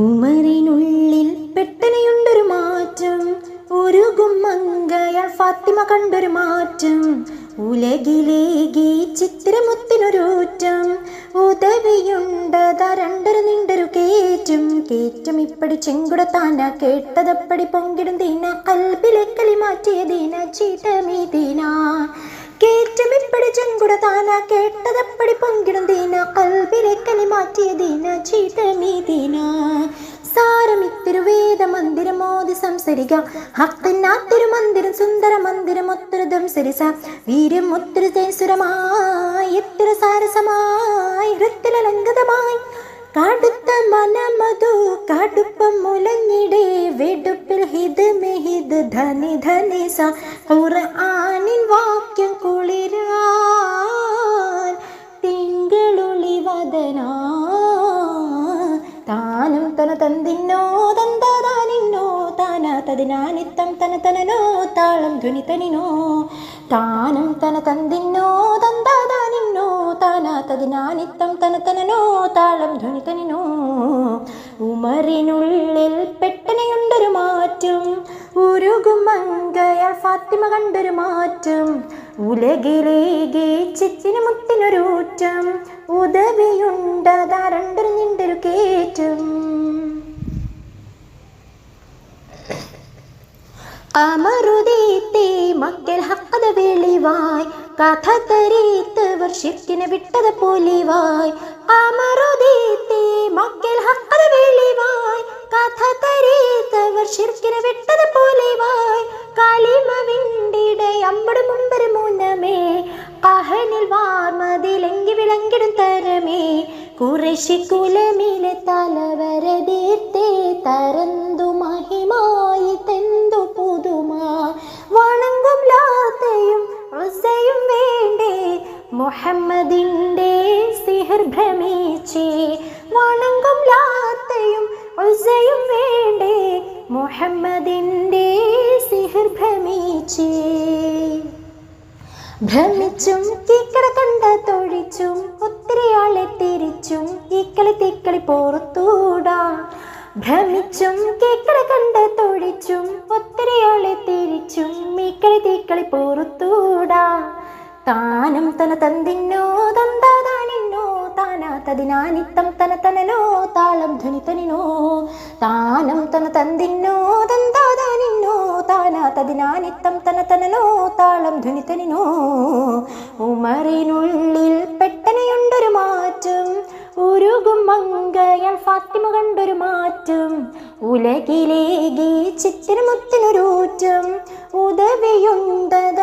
ഉമറിനുള്ളിൽ പെട്ടനെയുണ്ടൊരു മാറ്റം, ഉരുകും മങ്കയാൾ ഫാത്തിമ കണ്ടൊരു മാറ്റം. ഉലകിലേകി ചിത്രമുത്തിനൊരൂറ്റം, ഉദവിയുണ്ടതാ രണ്ടൊരു നിണ്ടൊരു കേറ്റും. കേറ്റും ഇപ്പടി ചെങ്കുടത്താന കേട്ടതപ്പടി പൊങ്കിടും ദീന, കൽബിലെ കളി മാറ്റിയ ദീന ചീട്ടമീദീന. കേറ്റും ഇപ്പടി ചെങ്കുടത്താന കേട്ടതപ്പടി പൊങ്കിടും ദീന, കൽബിലെ കളി മാറ്റിയ ദീന ചീട്ടമീദീന. സാരമിത്തിരുവേദ മന്ദിരം മോദി സംസരിക, ഹക്തന്നാ തിരുമന്ദിരം സുന്ദര മന്ദിരം ഒത്തിരുദം സരിസ. വീര്യം ഒത്തിരി തേസുരമായി എത്തിര സാരസമായി ഹൃത്തിലലങ്കതമായി, കടുത്ത മനമതു കടുപ്പം മുലഞ്ഞിടേ വെടുപ്പിൽ ഹിത് മെഹിത് ധനി ധനി സ. ഖുർആനിൻ വാക്യം കുളിരാൻ തിങ്കളൊളി വദനാ, താനം തന തന്തിന്നോ തന്താനിന്നോ താന തതിനാനിത്തം തന തനനോ താളം ധ്വനി തനിനോ. താനം തന തന്തിന്നോ തന്താനിന്നോ താന തതിനാനിത്തം തന തനനോ താളം ധ്വനി തനിനോ. ഉമറിനുള്ളിൽ പെട്ടനെയുണ്ടൊരു മാറ്റം, ഉരുകും മങ്കയാൾ ഫാത്തിമ കണ്ടൊരു മാറ്റം. ഉലകിലേകി ചിച്ചിന് മുത്തിനൊരൂറ്റം, ഉദവിയുണ്ടതാ രണ്ടൊരു നിണ്ടൊരു കേറ്റും. അമറുദീത്തെ മക്കൾ ഹക്കത വെളിവായ്, കഥ തരീത്തവർ ശിർക്കിനെ വിട്ടത് പോലിവായ്. അമറുദീത്തെ മക്കൾ ഹക്കത വെളിവായ്, കഥ തരീത്തവർ ശിർക്കിനെ വിട്ടത് പോലിവായ്. കളിമ വിണ്ടിട അമ്പട് മുമ്പര് മുന്നമേ, കഹനിൽ വാർമതിലെങ്കി വിളങ്ങിടും തരമേ. കുറേശി കുലമിലെ തലവരതീർത്തേ തരന്തു മഹിമായി തെന്തു പുതുമാ. വണങ്ങും ലാത്തയും ഉസയും വേണ്ടേ മുഹമ്മദിൻ്റെ സിഹർ ഭ്രമിച്ചേ. വണങ്ങും ലാത്തയും ഉസയും വേണ്ടേ മുഹമ്മദിൻ്റെ സിഹർ ഭ്രമിച്ചേ. ഭ്രമിച്ചും തീക്കട കണ്ട തൊഴിച്ചും ഒത്തിരിയാളെ തിരിച്ചും ഈക്കളി തീക്കളി പോറത്തൂടാ. ഭ്രമിച്ചും കേക്കട കണ്ട തൊഴിച്ചും ഒത്തിരിയാളെ തിരിച്ചും ഈക്കളി തീക്കളി പോറത്തൂടാ. താനം തന തന്തിന്നോ തന്താനിന്നോ താനാ തതിനാനിത്തം തന തനനോ താളം ധ്വനി തനിനോ. താനം തന തന്തിന്നോ തന്താനിന്നോ താനാ തതിനാനിത്തം തന തനനോ താളം ധ്വനി തനിനോ. ഉമറിനുള്ളിൽ പെട്ടനെയുണ്ടൊരു മാറ്റം, ഉരുകും മങ്കയാൾ ഫാത്തിമ കണ്ടൊരു മാറ്റം. ഉലകിലേകി ചിത്തിരമുത്തിനൊരൂറ്റം, ഉദവിയുണ്ടത